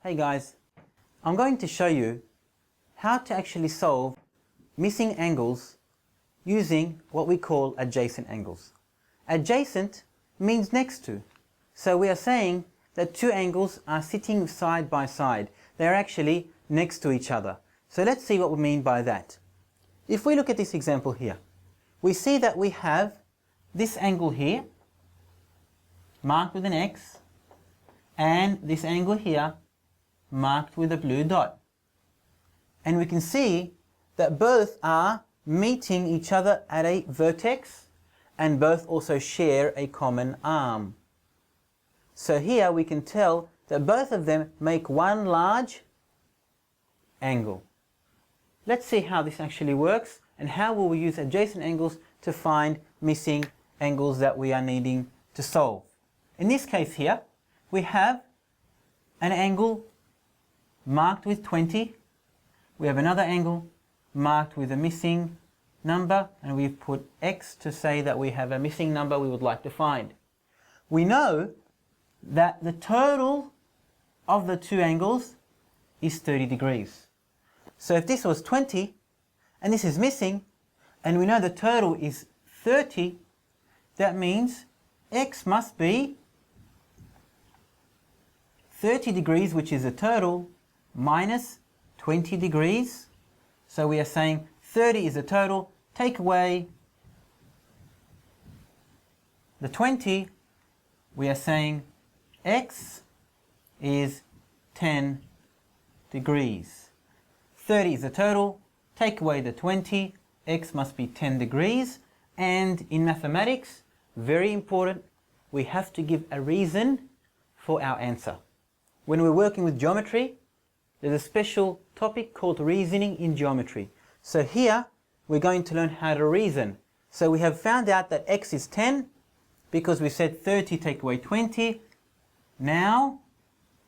Hey guys, I'm going to show you how to actually solve missing angles using what we call adjacent angles. Adjacent means next to. So we are saying that two angles are sitting side by side. They're actually next to each other. So let's see what we mean by that. If we look at this example here, we see that we have this angle here marked with an X and this angle here marked with a blue dot. And we can see that both are meeting each other at a vertex and both also share a common arm. So here we can tell that both of them make one large angle. Let's see how this actually works and how will we use adjacent angles to find missing angles that we are needing to solve. In this case here, we have an angle marked with 20. We have another angle marked with a missing number, and we've put X to say that we have a missing number we would like to find. We know that the total of the two angles is 30 degrees. So if this was 20 and this is missing, and we know the total is 30, that means X must be 30 degrees, which is the total, minus 20 degrees. So we are saying 30 is the total, take away the 20, we are saying X is 10 degrees. 30 is the total, take away the 20, X must be 10 degrees. And in mathematics, very important, we have to give a reason for our answer. When we're working with geometry, there's a special topic called reasoning in geometry. So here, we're going to learn how to reason. So we have found out that X is 10 because we said 30 take away 20. Now,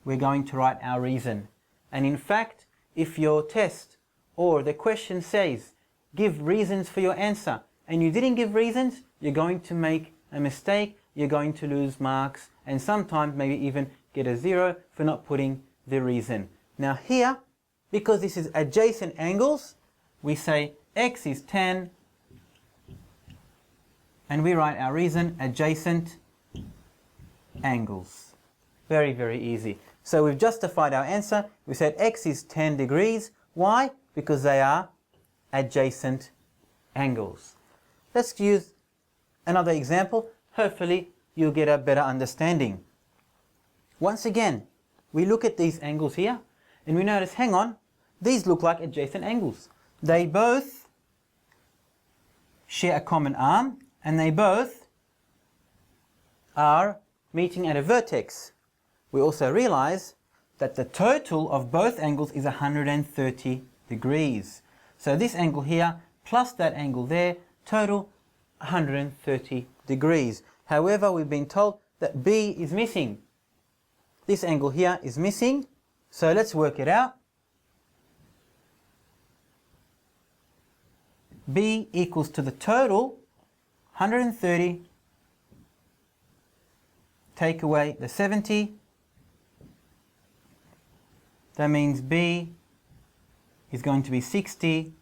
we're going to write our reason. And in fact, if your test or the question says, give reasons for your answer, and you didn't give reasons, you're going to make a mistake, you're going to lose marks, and sometimes maybe even get a 0 for not putting the reason. Now here, because this is adjacent angles, we say X is 10, and we write our reason, adjacent angles. Very, very easy. So we've justified our answer. We said X is 10 degrees. Why? Because they are adjacent angles. Let's use another example. Hopefully you'll get a better understanding. Once again, we look at these angles here and we notice, hang on, these look like adjacent angles. They both share a common arm and they both are meeting at a vertex. We also realize that the total of both angles is 130 degrees. So this angle here plus that angle there, total 130 degrees. However, we've been told that B is missing. This angle here is missing, so let's work it out. B equals to the total 130, take away the 70. That means B is going to be 60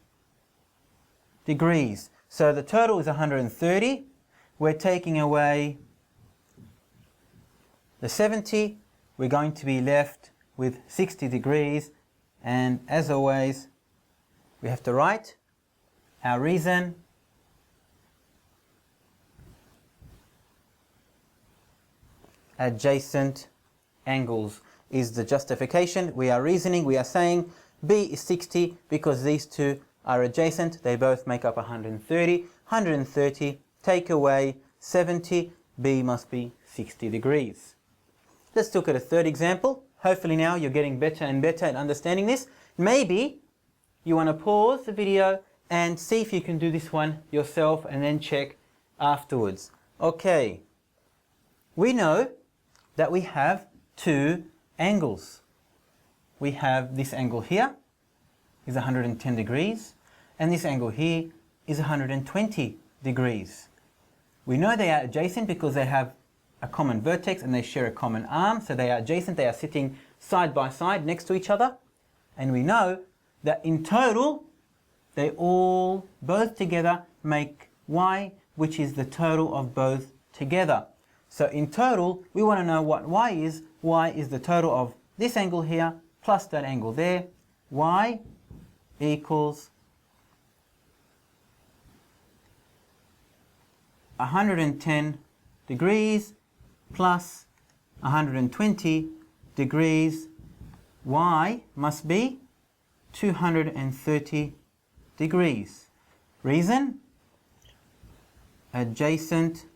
degrees. So the total is 130. We're taking away the 70. We're going to be left with 60 degrees. And as always, we have to write our reason. Adjacent angles is the justification. We are reasoning, we are saying B is 60 because these two are adjacent. They both make up 130. 130, take away 70, B must be 60 degrees. Let's look at a third example. Hopefully now you're getting better and better at understanding this. Maybe you want to pause the video and see if you can do this one yourself and then check afterwards. Okay, we know that we have two angles. We have this angle here is 110 degrees and this angle here is 120 degrees. We know they are adjacent because they have a common vertex and they share a common arm, so they are adjacent, they are sitting side by side next to each other. And we know that in total, they all, both together, make y, which is the total of both together. So in total, we want to know what y is. Y is the total of this angle here plus that angle there. Y equals 110 degrees plus 120 degrees. Y must be 230 degrees. Reason? Adjacent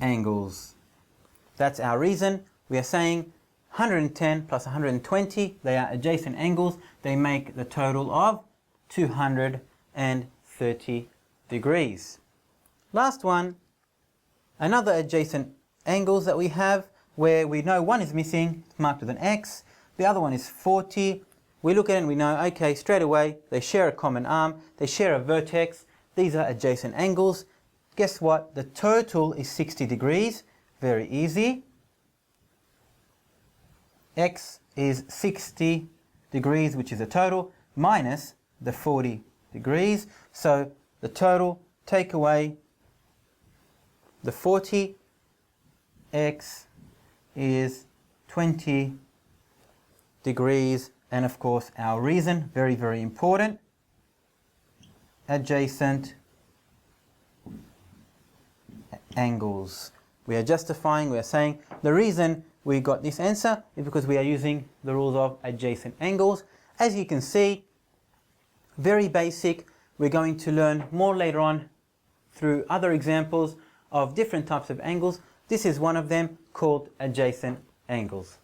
angles. That's our reason. We are saying 110 plus 120, they are adjacent angles. They make the total of 230 degrees. Last one, another adjacent angles that we have where we know one is missing, it's marked with an X. The other one is 40. We look at it and we know, okay, straight away, they share a common arm, they share a vertex. These are adjacent angles. Guess what? The total is 60 degrees. Very easy. X is 60 degrees, which is the total, minus the 40 degrees. So the total, take away the 40, X is 20 degrees. And of course, our reason, very, very important, adjacent angles. We are justifying, we are saying the reason we got this answer is because we are using the rules of adjacent angles. As you can see, very basic. We're going to learn more later on through other examples of different types of angles. This is one of them, called adjacent angles.